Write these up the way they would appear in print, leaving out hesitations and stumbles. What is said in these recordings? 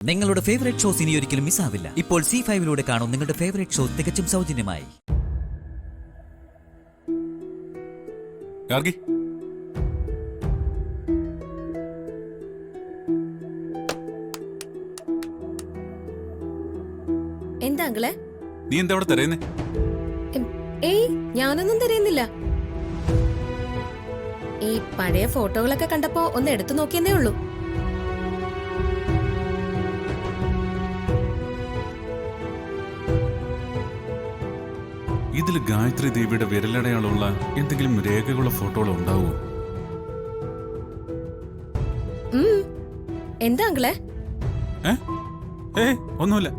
നിങ്ങളുടെ favourite shows ഇനി ഒരിക്കലും മിസ്സാവില്ല. ഇപ്പോൾ C5 കാണും നിങ്ങളുടെ ഫേവറേറ്റ് ഷോ തികച്ചും സൗജന്യമായി. എന്താ അങ്കിളെ? നീ എന്താ അവിടെ തരയുന്നേ? ഏയ്, ഞാനൊന്നും തരുന്നില്ല. ഈ പഴയ ഫോട്ടോകളൊക്കെ കണ്ടപ്പോ ഒന്ന് എടുത്തു നോക്കിയെന്നേ ഉള്ളൂ. ഇതിൽ ഗായത്രി ദേവിയുടെ വിരലടയാളമുള്ള എന്തെങ്കിലും രേഖകളുള്ള ഫോട്ടോകൾ ഉണ്ടാവുമോ? എന്താ അങ്കിളെ? ഒന്നുമില്ല.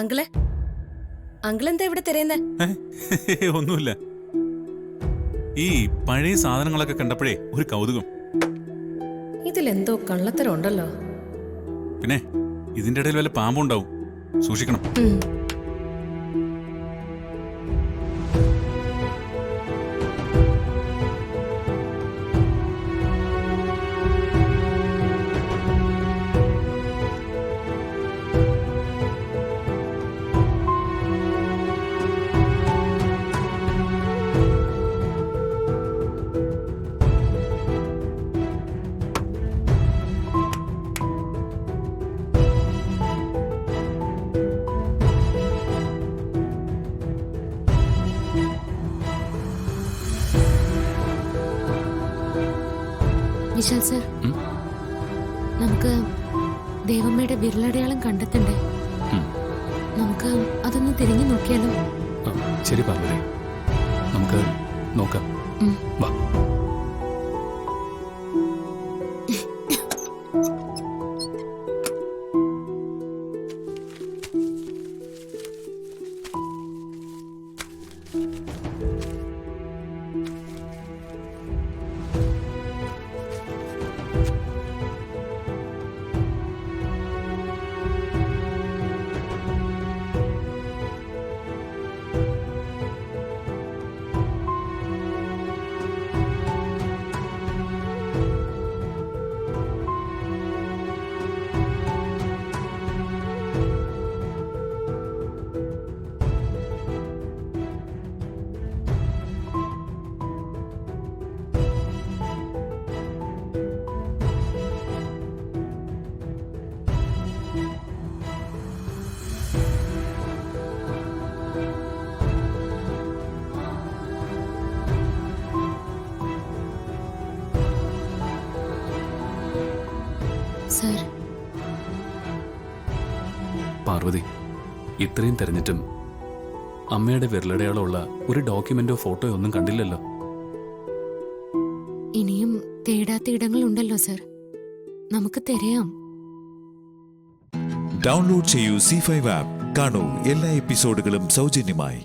അങ്കിളെ, അങ്കിൾ എന്താ ഇവിടെ തിരയുന്നേ? ഒന്നുമില്ല. ഈ പഴയ സാധനങ്ങളൊക്കെ കണ്ടപ്പോഴേ ഒരു കൗതുകം. ഇതിലെന്തോ കള്ളത്തരം ഉണ്ടല്ലോ. പിന്നെ ഇതിന്റെ ഇടയിൽ വല്ല പാമ്പുണ്ടാവും, സൂക്ഷിക്കണം. വിശാൽ സർ, നമുക്ക് ദേവമ്മയുടെ വിരലടയാളം കണ്ടെത്തണ്ടേ? നമുക്ക് അതൊന്ന് തിരിഞ്ഞു നോക്കിയാലോ? ശരി പാർവതി, നമുക്ക് നോക്കാം. വാ. പാർവതി, ഇത്രയും തെരഞ്ഞിട്ടും അമ്മയുടെ വിരലടയാളമുള്ള ഒരു ഡോക്യുമെന്റോ ഫോട്ടോയോ ഒന്നും കണ്ടില്ലല്ലോ. ഇനിയും തേടാത്ത ഇടങ്ങളുണ്ടല്ലോ സർ, നമുക്ക് തിരയാം. ഡൗൺലോഡ് ചെയ്യൂ C5 ആപ്പ്. കാണൂ എല്ലാ എപ്പിസോഡുകളും സൗജന്യമായി.